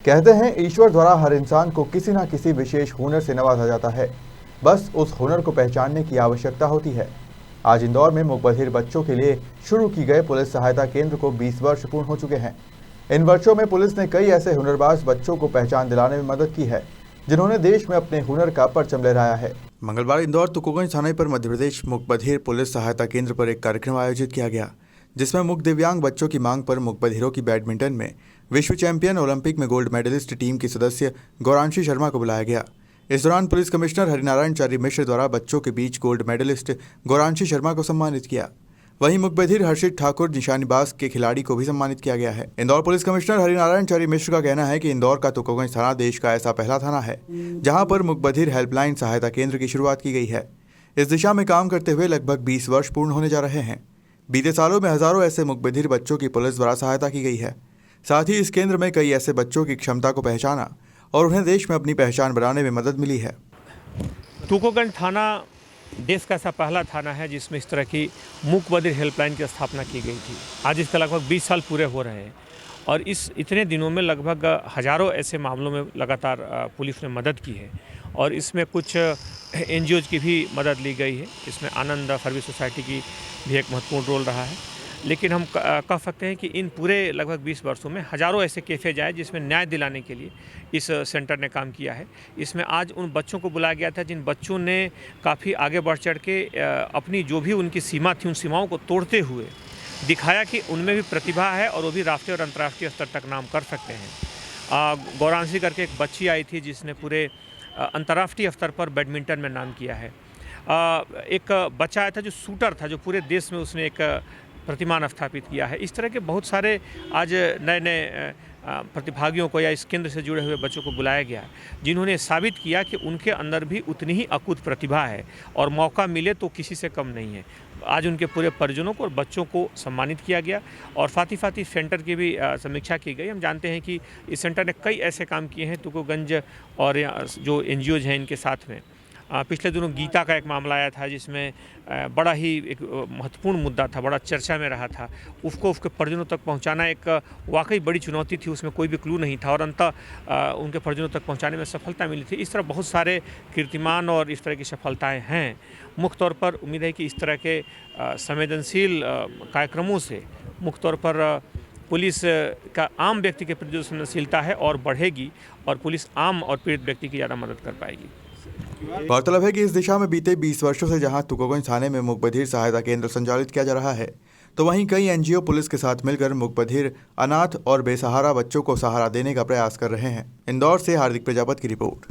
कहते हैं ईश्वर द्वारा हर इंसान को किसी न किसी विशेष हुनर से नवाजा जाता है। बस उस हुनर को पहचानने की आवश्यकता होती है। आज इंदौर में मूक बधिर बच्चों के लिए शुरू की गए पुलिस सहायता केंद्र को 20 वर्ष पूर्ण हो चुके हैं। इन वर्षों में पुलिस ने कई ऐसे हुनरबाज बच्चों को पहचान दिलाने में मदद की है, जिन्होंने देश में अपने हुनर का परचम लहराया है। मंगलवार इंदौर तुकोगंज थाने पर मध्य प्रदेश मूक बधिर पुलिस सहायता केंद्र पर एक कार्यक्रम आयोजित किया गया, जिसमें मूक दिव्यांग बच्चों की मांग पर मूक बधिरों की बैडमिंटन में विश्व चैंपियन ओलंपिक में गोल्ड मेडलिस्ट टीम की सदस्य गौरांशी शर्मा को बुलाया गया। इस दौरान पुलिस कमिश्नर हरिनारायण चारी मिश्र द्वारा बच्चों के बीच गोल्ड मेडलिस्ट गौरांशी शर्मा को सम्मानित किया। वहीं मूक बधिर हर्षित ठाकुर निशानेबाज के खिलाड़ी को भी सम्मानित किया गया है। इंदौर पुलिस कमिश्नर हरिनारायण चारी मिश्र का कहना है कि इंदौर का तुकोगंज थाना देश का ऐसा पहला थाना है जहां पर मूक बधिर हेल्पलाइन सहायता केंद्र की शुरुआत की गई है। इस दिशा में काम करते हुए लगभग 20 वर्ष पूर्ण होने जा रहे हैं। बीते सालों में हजारों ऐसे मूक बधिर बच्चों की पुलिस द्वारा सहायता की गई है। साथ ही इस केंद्र में कई ऐसे बच्चों की क्षमता को पहचाना और उन्हें देश में अपनी पहचान बनाने में मदद मिली है। तुकोगंज थाना देश का ऐसा पहला थाना है जिसमें इस तरह की मूक बधिर हेल्पलाइन की स्थापना की गई थी। आज इसका लगभग 20 साल पूरे हो रहे हैं और इस इतने दिनों में लगभग हजारों ऐसे मामलों में लगातार पुलिस ने मदद की है और इसमें कुछ NGOs की भी मदद ली गई है। इसमें आनंद सर्विस सोसाइटी की भी एक महत्वपूर्ण रोल रहा है। लेकिन हम कह सकते हैं कि इन पूरे लगभग 20 वर्षों में हजारों ऐसे केसेज आए जिसमें न्याय दिलाने के लिए इस सेंटर ने काम किया है। इसमें आज उन बच्चों को बुलाया गया था जिन बच्चों ने काफ़ी आगे बढ़ चढ़ के अपनी जो भी उनकी सीमा थी उन सीमाओं को तोड़ते हुए दिखाया कि उनमें भी प्रतिभा है और वो भी राष्ट्रीय और अंतर्राष्ट्रीय स्तर तक नाम कर सकते हैं। गौरांशी करके एक बच्ची आई थी जिसने पूरे अंतर्राष्ट्रीय स्तर पर बैडमिंटन में नाम किया है। एक बच्चा आया था जो शूटर था, जो पूरे देश में उसने एक प्रतिमान स्थापित किया है। इस तरह के बहुत सारे आज नए नए प्रतिभागियों को या इस केंद्र से जुड़े हुए बच्चों को बुलाया गया है, जिन्होंने साबित किया कि उनके अंदर भी उतनी ही अकूत प्रतिभा है और मौका मिले तो किसी से कम नहीं है। आज उनके पूरे परिजनों को और बच्चों को सम्मानित किया गया और साथ ही सेंटर की भी समीक्षा की गई। हम जानते हैं कि इस सेंटर ने कई ऐसे काम किए हैं तुकोगंज और जो NGOs हैं इनके साथ में। पिछले दिनों गीता का एक मामला आया था जिसमें बड़ा ही एक महत्वपूर्ण मुद्दा था, बड़ा चर्चा में रहा था। उसको उसके परिजनों तक पहुंचाना एक वाकई बड़ी चुनौती थी। उसमें कोई भी क्लू नहीं था और अंततः उनके परिजनों तक पहुंचाने में सफलता मिली थी। इस तरह बहुत सारे कीर्तिमान और इस तरह की सफलताएं हैं। मुख्य तौर पर उम्मीद है कि इस तरह के संवेदनशील कार्यक्रमों से मुख्य तौर पर पुलिस का आम व्यक्ति के प्रति जो संवेदनशीलता है और बढ़ेगी और पुलिस आम और पीड़ित व्यक्ति की ज़्यादा मदद कर पाएगी। गौरतलब है कि इस दिशा में बीते 20 वर्षों से जहां तुकोगंज थाने में मूक बधिर सहायता केंद्र संचालित किया जा रहा है, तो वहीं कई NGO पुलिस के साथ मिलकर मूक बधिर, अनाथ और बेसहारा बच्चों को सहारा देने का प्रयास कर रहे हैं। इंदौर से हार्दिक प्रजापति की रिपोर्ट।